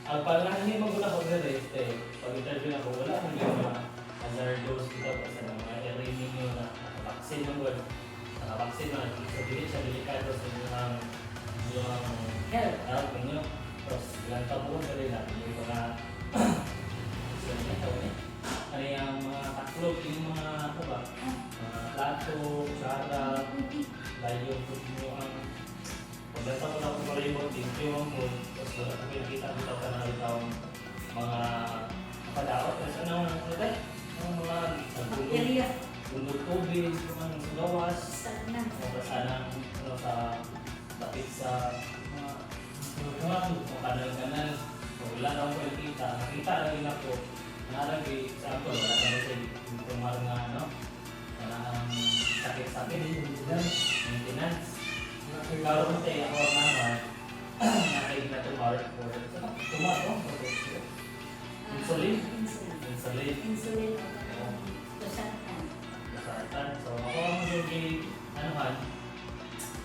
Ang pangahin mo na ko rest pag-interview na ko, wala akong yung hazardous dito kasi mga i-raining nyo na nakabaksin mo good. Nakabaksin mo, so dili siya delikado sa yung health, ninyo. Tapos ilang taon ka rin natin yung mga so yun ito ano yung mga taklog, yung mga ano ba, mga plato, sarap, dahil yung food mo ang pagdata ko na kung maribot, yung food, tapos wala ko pinakita ka na ito mga kapadaot, kasi ano ang mga bundok tubig, mga gawas, o sanang ano, sa tapit sa mga kanal-kanal, wala na akong pinakita, nakita rin ako, naragi sa ako, wala na rin sa tumar nga ano, wala ang sakit-sakit, maintenance. Karoon tayo ako naman, nakaig na tumar, tumar ko, insulin, Losartan. So ako ang yung anuhan,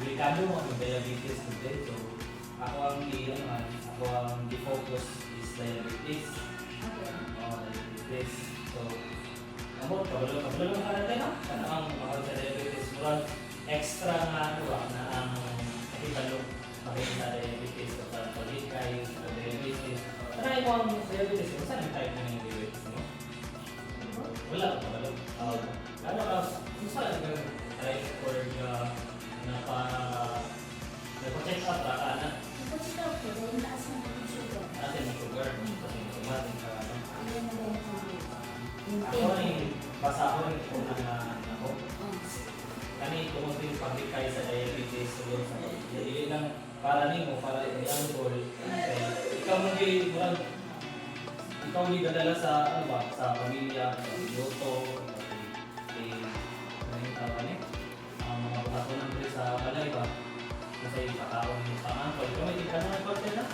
delikado mo ang diabetes today. So ako ang di-focus is diabetes. Diabetes. So amot, kabalo ka natin no? Kana ang makawag sa diabetes. Murag extra nga na ang nakibalo makita diabetes. So parang palikay, diabetes. Try mo ang diabetes. Kung saan yung type na yung diabetes mo? Wala, kabalo. Lalo ka, kung saan yung type for napa-check up ka na? Natin yung sugar. Kasi tumating ka ano? Ako rin, basa ko rin kung ako. Kani tungkol yung paglikay sa diabetes siguro sa hindi lang para nimo para yung goal. Ikaw mo ikaw di dadala sa ano ba sa pamilya, sa luto, mga bato ng sa balay ba kasi ipakaon yung pangangkol. Ikaw may tika na nagparte na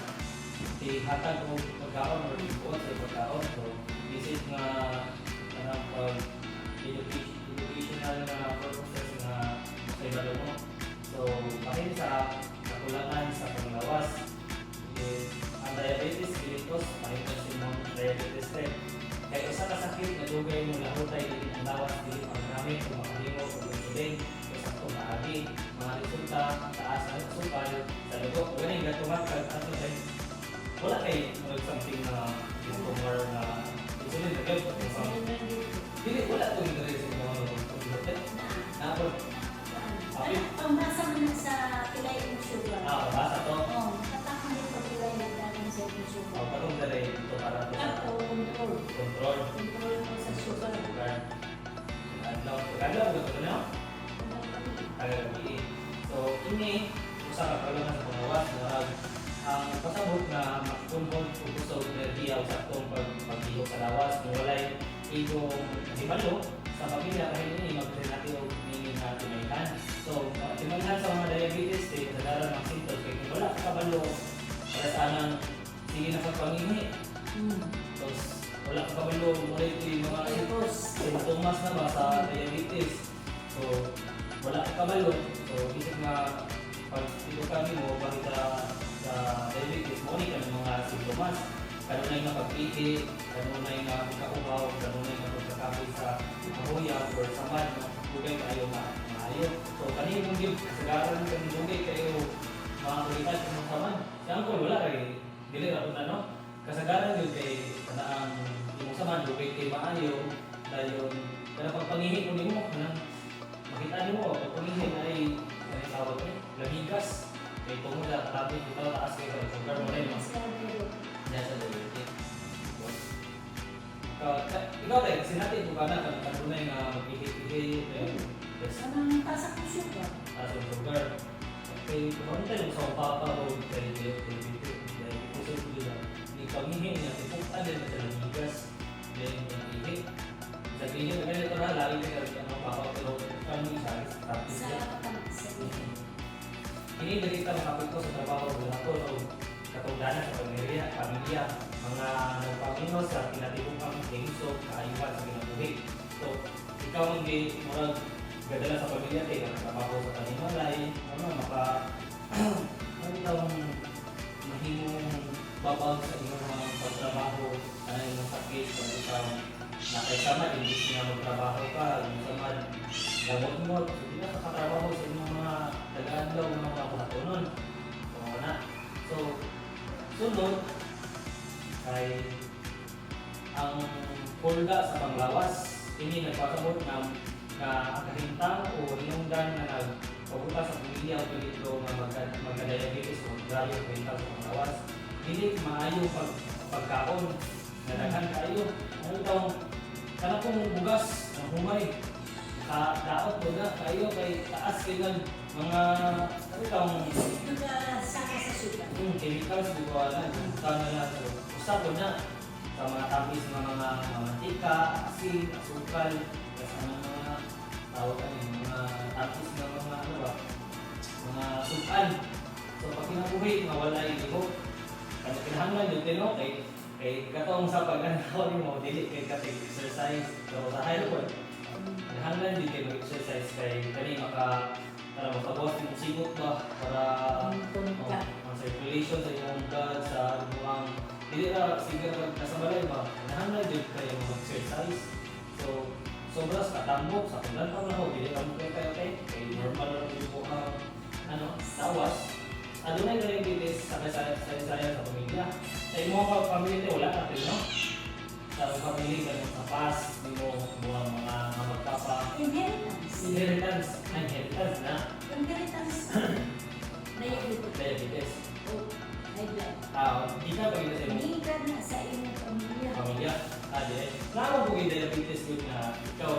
hatag mo pagkaon or ikuot sa pagkaon. So visit nga educational na purposes nga sa ibalo mo. So pakin sa kakulangan sa panglawas ang diabetes mellitus makita mong diabetes type. Kaya usa ka sakit na dugay mo lahutay dili ang lawas dili ang marami kung makahimo og insulin sa tumaagi mga resulta taas ang asukal sa dugo ganing gatumat kag ato kay wala kay something na tumor na insulin na gyud dili wala to dili sa mga produkto na ako pambasa man sa pilay ng sugar. Pambasa to? Oo, tatakang dito pilay ng dating sa sugar. Parang dali ito para to sa control. Control Control sa sugar. Kagalaw ba ito na? Kagalaw. So, ini usa ka kalangan sa pangawas ang pasabot na makatumbol kung gusto enerhiya sa itong paghihok sa lawas kung walay igong hibalo sa pamilya kahit ini mag-relati o ningin na tinayhan. So, tinayhan sa mga diabetes kasagaran ng symptoms kaya kung wala ka kabalo para sanang sige na pagpangingi. So, wala ka kabalo ulit yung mga sintomas na ba sa diabetes. So, wala ka kabalo. So, isip nga pag ito kami mo bakit sa diabetes mo ka ng mga sintomas. Kanunay na pag-ihi, kanunay na pagkauhaw, kanunay na pagkakapoy sa mahuyang or samad, bugay kayo maayo. So kanina mong yung kasagaran kang bugay kayo mga kulitan sa mga samad. Siyang ko wala kay dili ra pud ano. Kasagaran yun kay kanaang imong samad bugay kay maayo dayon kada pagpangihi mo nimo kanang makita nimo pagpangihi ay tawag ni lamigas kay tungod sa tabi ito taas kay sugar mo rin. Nasa diabetes. Ikaw tayo, sinati mo ba na kanunay nga mag-ihi-ihi? Anong tasak ng sugar? Tasak ng sugar. Kaya kung tayo sa upapa o kay diabetes, hindi pag-ihi niya, ipukan din sa lamigas. Then, ihi. Sa ihi, ganito na, lagi ka ang upapa pero kami sa tapis niya. Ini dari kita makapit ko sa trabaho ng ako o katungdanan sa pamilya, mga nagpamino sa pinatibukang hingso, kaayuhan sa kinabuhi. So, ikaw hindi murag gadala sa pamilya tayo, nagtrabaho sa kanimalay, maka mahimong babag sa inyong mga kung ikaw nakaisama, hindi siya magtrabaho ka, yung samad, gamot mo, so hindi na kakatrabaho sa inyong mga taga-adlaw ng mga kahatunon. So, na. So, sunod, kay ang pulga sa panglawas, ini nagpasabot na kahintang o hinungdan na nagpapunta sa pamilya o peligro na magka-diabetes o grabe o kahintang sa panglawas. Hindi maayo pagkaon, nalagan kayo. Ano itong kanang kong bugas ng humay, daot mo na kayo kay taas kayo mga ano itong Saka sa sugar. chemicals dito na tama na so usap ko na sa mga tamis ng mga mantika, asin, asukal, kasi mga tawag ka mga tamis ng mga ano ba, mga sukan. So pag kinabuhi, mawala yung liho. Kasi kinahanglan yung tino kay katong sa pag-anaw mo, dili kay katig exercise. So sa high level, kinahanglan din kayo mag-exercise kay kani para makabawas yung sigot ba para ang circulation sa iyong blood, sa buwang hindi na sige nasa balay ba, kinahanglan din kayo mag-exercise. So sobras katambok sa kulan pa na ho, hindi ka mo kayo kay normal lang yung buwang tawas. Adunay diabetes sa kasaya sa pamilya. Sa imong pamilya wala ka no? Sa pamilya ganun sa past, di mo buwang mga magkapa. Inheritance na. Diabetes. Di ka pagkita sa imong sa inyong pamilya. pamilya. Ade, naman po yung diabetes yun na ikaw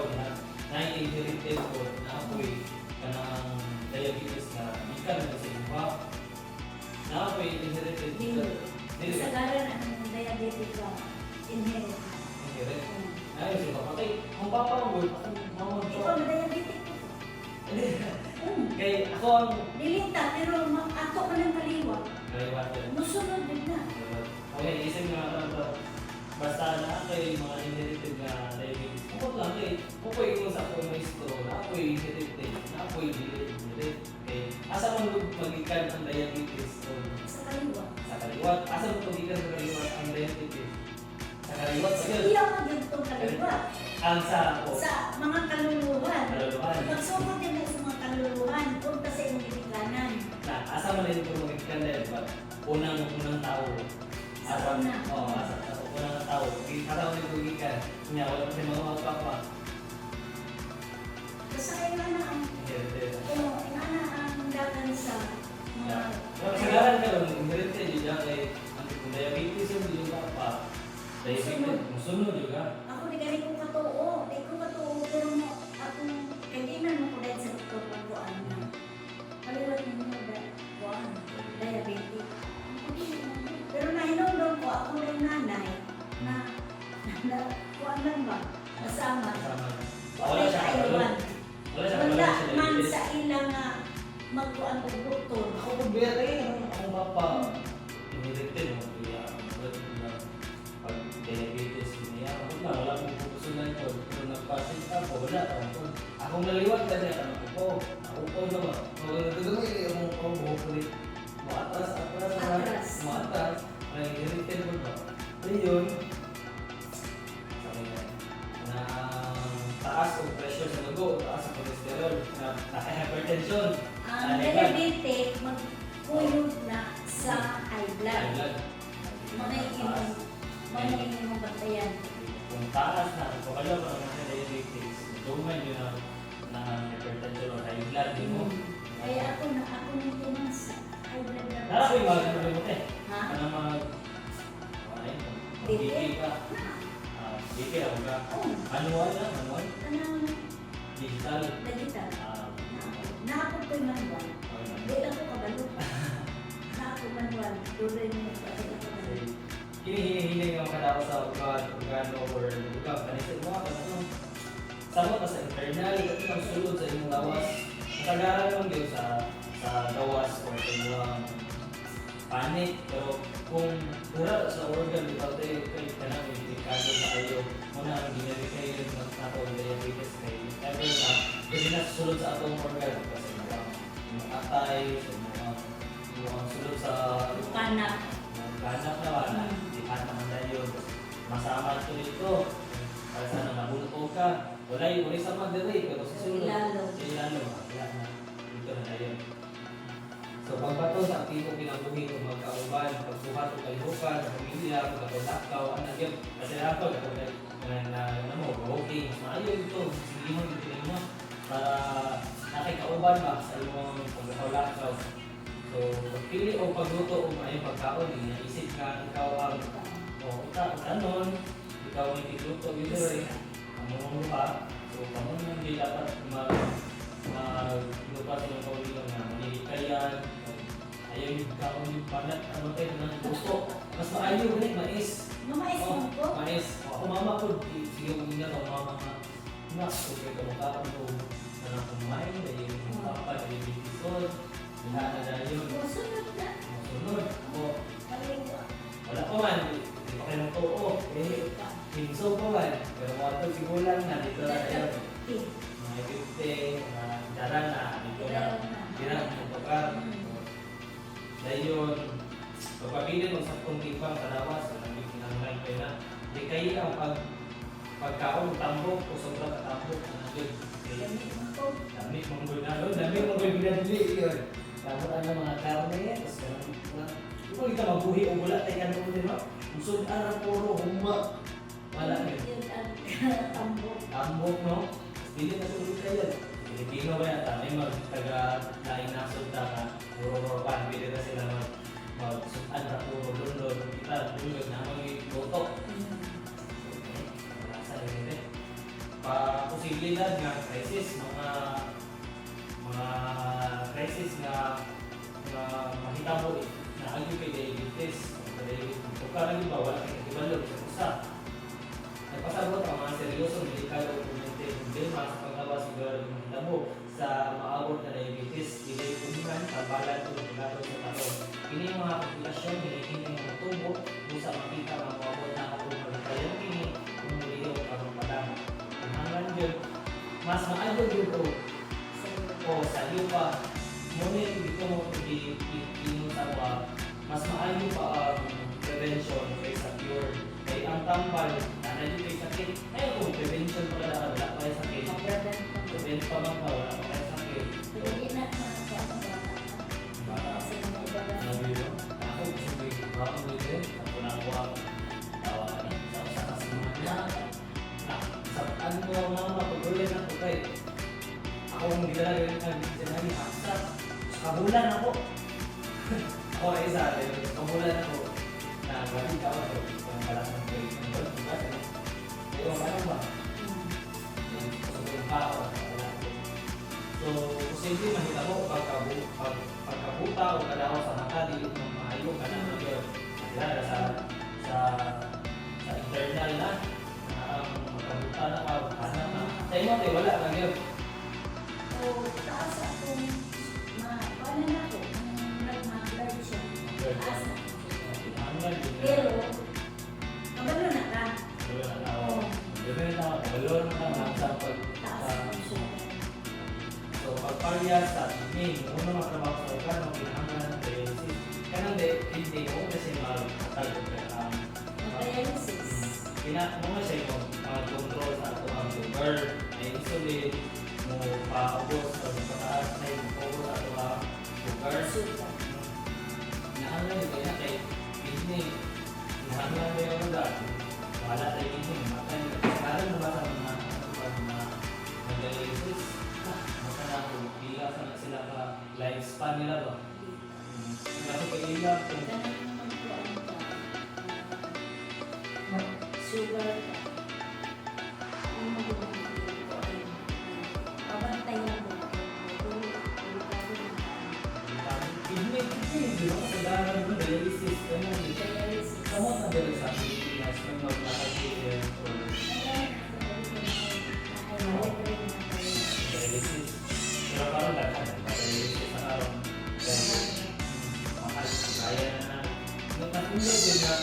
na-inherited ko na ako'y kanang diabetes na di ka na sa imong pa. Na ako'y inherited dito. Kasagaran ang diabetes ka, inherit. Inherit. Ayun siya patay. Ang papa mo, mamon ko. Ikaw na diabetic ko. Kay ako ang Dilinta, pero ako ka ng kaliwa. kaliwat yun. Musunod din na. Okay, isip nga ito. Basta na kay mga inherited na diabetes. Kung lang kay, kung po yung sa komisto, na ako'y inherited, na ako'y inherited. Okay, asa man magikan ang diabetes o Sa kaliwa. sa kaliwat? Asa man magikan sa kaliwat ang diabetes? Sa kaliwat sa Hindi ako magiging kaliwa. ang sa o Sa mga kaluluhan. kaluluhan. Pagsumot din sa mga kaluluhan, punta sa inyong ibiglanan. Na asa man din ko magikan diabetes? Unang tao. Sa una. Oo, asa unang tao. Asa man din magikan? Nya wala pa mga papa. Basta kayo na ang Inherited. ang dagan sa mga Kasagaran ka lang, inherited yun dyan kay kung diabetes yun, yun ka pa. Diabetes, musunod yun ka. Ako di gani ko katoo, pero mo akong kailangan mo ko dahil sa doktor pag kuan na. Kaliwat ninyo kuan, diabetic. Pero nahinungdong ko ako rin nanay na kuan lang ba? Kasama. Wala siya Kaiwan. Wala siya Wala sa man diabetes. sa ilang magkuan og doktor. Ako kung biyata akong papa. Inherited mo kaya pag diabetes niya. Wala akong pupusunan ko. Pero nagpasit ako, wala ako. Akong naliwat ka niya, kanang ko. Ako po naman. Magandang yung akong buhok Maatras. Maatras. May inherited mo ba? Ayun. Sabi nga, na taas ang pressure sa dugo, taas ang cholesterol, na hypertension. Ang diabetic magkuyog na sa high blood. Mga imong bantayan. Kung taas na, kung kalaw pa naman sa diabetes, duman yun na hypertension or high blood din mo. Kaya ako nung tumas high blood na. Nara ko yung mga ganun mo eh. Ha? Ano mga, BP? BP ka. BP ako ka. Manual na, manual. Anong Digital. digital? Ah, Naapod ko'y manual. okay na. Di lang ko kabalo. Naapod manual. Tuloy mo nagpapit ako manual. Hinihiling ang kadawa sa organo or lugaw. Kanisin mo ako na samot na sa internal, kasi ang sulod sa inyong lawas. Nakagaran lang din sa gawas o sa inyong panik. Pero kung pura sa organ, ikaw tayo kay kanang delikado na kayo. Muna ang ginarikayin ng atong diabetes kay ever na hindi na sulod sa atong organ. Kasi yung atay, yung sulod sa Kanak. kanak na wala, di ka naman tayo. masama ito dito. Para sana nabulto ka. Walay sa magdari, pero sa sunod. Ilalo. Ilalo. Wala na. Dito na tayo. So pagbato sa aktibo kinabuhi kung magkauban, pagbuhat o kalihukan, sa pamilya, pagkatulakaw, anak yun. Kasi ako, na mo, walking, mas maayo ito. Sige mo, hindi mo. Para nakikauban ba sa iyong pagkatulakaw. So pagpili o pagluto o maayong pagkaon, inaisip ka, ikaw ang tanon, ikaw ang itluto, yun rin. Kamu pa. So kamu hindi dapat lupa sa iyong kaulilang na manilikayan. Ayaw yung kaon yung panat, ano tayo ng gusto. Mas maayo ulit, mais. Mamais mo po? Mais. Ako mama ko, sige kong ingat ako mama nga. Nga, kung kayo kamukhaan ko, na kumain, dahil yung papa, dahil yung bisol. Lahat na dahil yun. Sunod na. Masunod. Ako, Kaliwa. wala pa man, hindi pa kayo ng too. Hinso pa man. Pero mga ito sigulang na, dito na yun. Mga 50, mga dara na, dito na. Hirap ng tukar. Dahil yun, pagpabilin mo sa timbang kalawas, nabig kinanglan kayo na, di kayo ang pagkaon, tambok o sobrang katambok na yun. Dami mong gulay na doon, dami mong gulay binabili yun. Tamuan ng mga karne, tapos di ba kita mabuhi o wala tayo ka noon din ba? Musod arang puro, humma. Wala yun. Tambok, no? Hindi na tulog kayo. Pilipino ba yan? May taga-laing nasod ka, puro pan, pili na sila mag-sutan na puro lundod. Kita, lundod na mag-luto. Wala sa rin eh. Pa-posibilidad nga, crisis, mga crisis na mahitabo na agyo kay diabetes. Kung karang iba, wala kay kagibalog sa usa. Nagpasabot ang mga seryosong medical o documented problema sa paglawas ng mahitabo sa maabot na diabetes, dilay kumiman, tambalan o pagkatong sa taon. Kini yung mga komplikasyon, hinihingi ng mga tubo, kung sa makita ang maabot na ako magkayang kini, kung muliyo karong padang. Ang hanggang yun, mas maayo yun o sa iyo pa, ngunit dito mo sa mas maayo pa ang prevention kaysa cure. Kaya ang tambal, na nandito yung sakit, ay kung prevention pa na wala pa yung sakit. Prevent pa man pa, wala pa yung sakit. Hindi na Bata. Ano yun? Ako, gusto ko yung baka mo yun. Ako na ako ang tawa ka niya. Sa kasi mga sa ano mo ang mga mapag-ulit na ako kay ako ang hindi talaga yung nag-sinabi sa kabulan ako. Ako ay isa, kabulan ako na balik ako ito. Kung balas ng kayo, ang balas ng balas. Pero ano ba? Gusto ko yung pao. So, posible makita mo pagkabuta o kadawa sa mata, di yung maayo ka na nagyo. Kaya sa internal na, magkabuta na ka, hanap na. Sa imo, wala lang yun. So, taas akong paano na ako, nag-blood siya. Taas na. Pero, kabalo na ka. Taas na siya. So, pagparya sa tingin, kung ano matrabaho sa organ, kung pinahanggan ng dialysis, kanang hindi ko kasi matagod ka. Dialysis. Mga siya yung control sa ito ang sugar, ay insulin, mo paubos, o pataas na yung paubos sa ito ang sugar. Nahanggan yung kaya kay kidney, nahanggan yung mga wala tayo kidney, makain. Sekarang na ba sa mga dialysis? Maka na ako, pila sa sila ka lifespan nila ba? Kasi kaila kung Ganun naman po ang sugar ka. Yung magiging po ay pabantayan mo. kidney, di ba? Sa daran mo, dialysis, Dialysis. kamot na dito sa Pilipinas, kung maglakad or dialysis. Pero parang dapat, dialysis na araw. Mahal, kaya na. Natulog din na,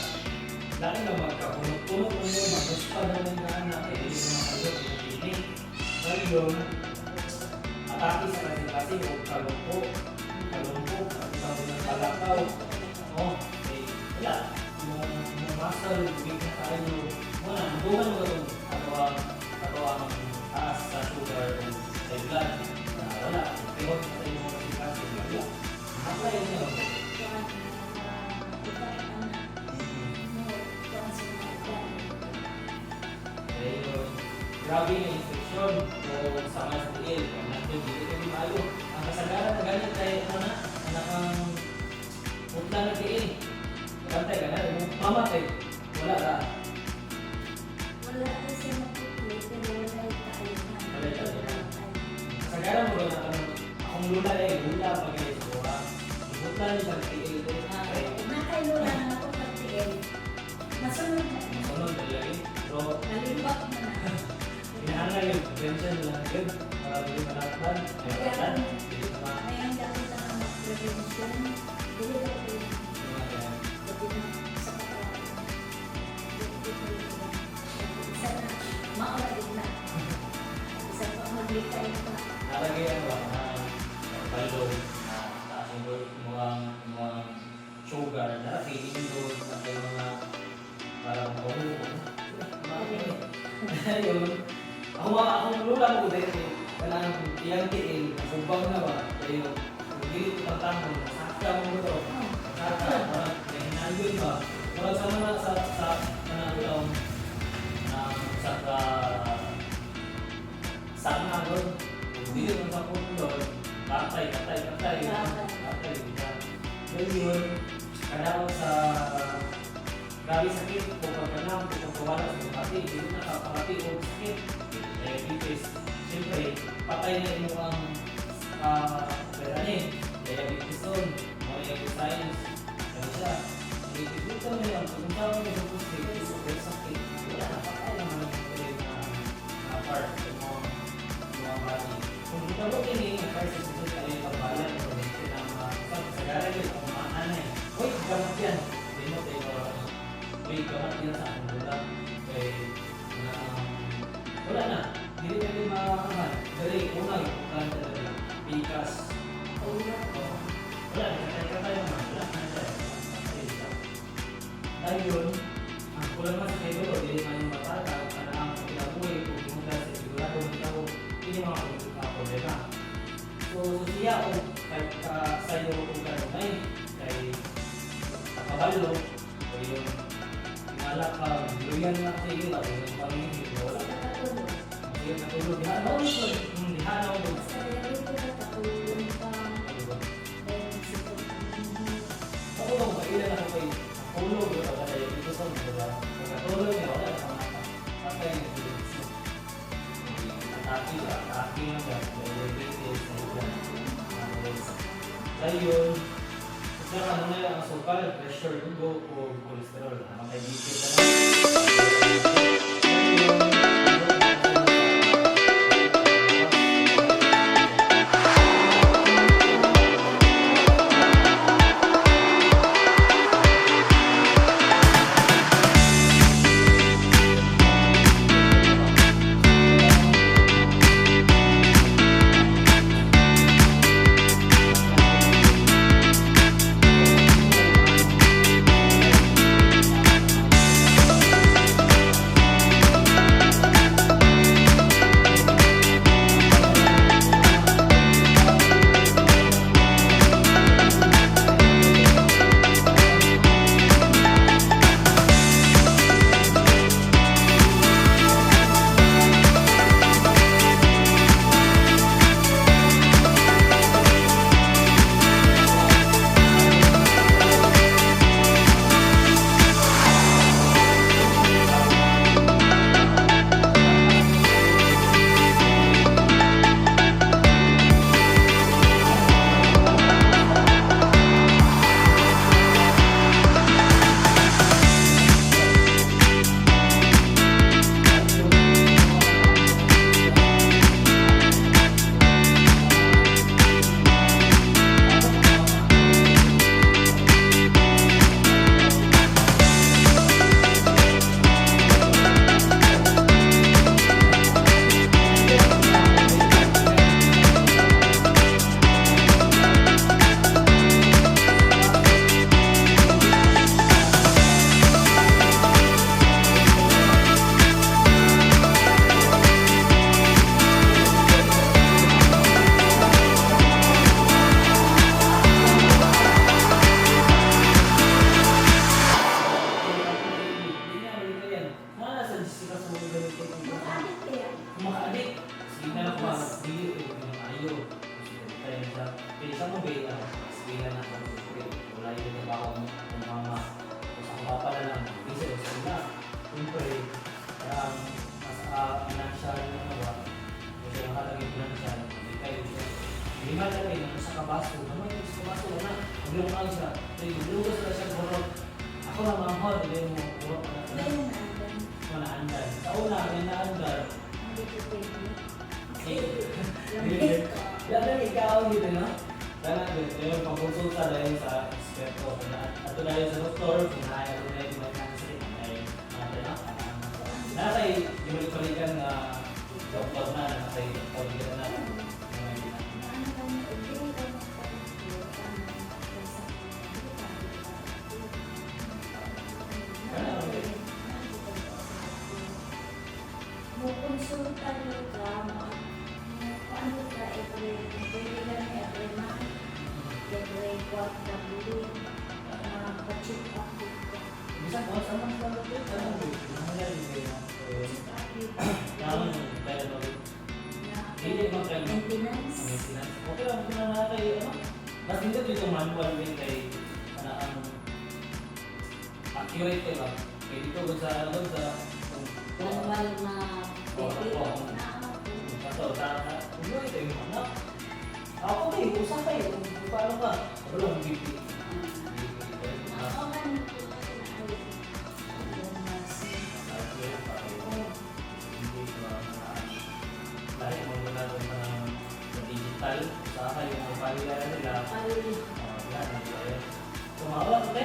laki na magkapunot-punot mo yun, maguspa na rin na anak, hindi mo makalot yung kidney. Pero yun, atake sa kasi o kalungko, at tawag ng palakaw. Oh, wala. Yung muscle, big na tayo, duman mo itong ato ang taas sa sugar o sa blood na wala, pihon sa iyo mga kasi wala. Apply nyo. Grabe yung infeksyon o sama sa tiil. Kung nandun, dito yung mayo. Ang kasagaran na ganyan tayo, anak ang utla na tiil. Kantay ka na, mamatay. Wala ka. Wala kasi mapupulit, pero wala yung kailangan. Wala yung kailangan. Kasagaran mo doon na akong lula eh, lula pag kayo sa buha. Utla niyo sa tiil. Nakailula na ako sa tiil. Masunod na. Masunod na lagi. Pero, Nalimbak na na. inahangal yung prevention lang yun. Para hindi manakban. Kaya, Hindi naman. ngayon dati na mag-prevention, hindi na po yun. Pwede na sa katawan. Isa na, maulagin na. Isa pa maglikay pa. Nalagay ang mga balo na taas yung mga sugar na feeling doon at yung mga parang pahuho. Ayun. Akong lula mo din eh. Kailangan iyang tiil, nakubang na ba? Ayun. Hindi ito pagtangkong, nasakta mo ito. Nasakta, parang nahinagin ba? Parang sa mga sa managulaw sa nga doon. Hindi naman sa kong doon. Katay. Katay. Ngayon, kadang sa grabe sakit o pagkanang o pagkawala sa kapati, hindi na nakakapati o sakit. Diabetes. Siyempre, patay na yung diabetes doon. Mga science. Kaya siya, ito na yan. Kung tawag na yung super sakit, wala na patay naman yung part ng mga body. Kung ito ba kini, ang sa susunod na yung pagbalan o ng mga kasagaran yun, ang mga anay. Uy, gamat yan. Hindi mo tayo uy, gamat yan sa akong wala. Wala na. Hindi pwede makakaman. Dali, unang plan talaga. Pikas. Wala, nakatay naman. Wala na siya. Dahil yun, ang kulang naman sa kayo, hindi naman yung matata, para ang pinabuhay, kung pumunta sa sigurado ng tao, hindi mga problema. So, siya o kahit sa iyo kung kanunay, kay nakabalo, o yung pinalak ka, luyan na sa iyo, o yung pamilya, wala. Hindi yung natulog, dihanaw mo. Dihanaw mo. Ako lang, kailan ako kay tulog, kaya dito sa mga pagkatulog niya, wala na kamata. Patay na dito. Atake na siya, diabetes, Ngayon, kung ano na yung asukal, pressure, dugo, o cholesterol, mga kaibigan ka na. Maglungkang siya. Lugos na siya burot. Ako na mamahal, hindi mo burot na Kaya na. yung naandang. Naandar. Sa una, may naandar. Hindi ko pwede. Hindi. Dapat ikaw dito, no? Kaya yung pag-consulta dahil sa eksperto. Ato dahil sa doktor, kung nahaya ko dahil may cancer, ay natin, no? Nakasay, yung ulit-ulitan na doktor na, nakasay doktor dito na. Mukonsulta nyo ka, ano ka, every, pwede ka na every month, every quarter week, pa-check up ka. Bisa ko, sa mga lang ito, ano mo, nangyari kayo. Naman, kaya mo, hindi mo kaya mo, Maintenance. maintenance. Okay lang, kung na kayo, ano, mas dito dito manual din kay, ang accurate ka ba? Kaya dito, sa, ano, sa, Manual na baby. Kaso, kung ito yung anak, ako kayo, usap kayo, kung paano ka, ako lang, BP. Ako man ito kasi naayos. Yung mas, Dahil mo muna sa digital, saka yung palilaran nila, pali. yan, nagkaroon. So, maulat ko,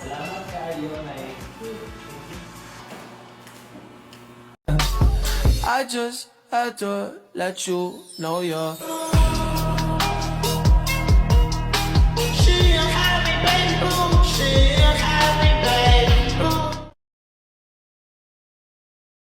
salamat kayo na I just had to let you know you're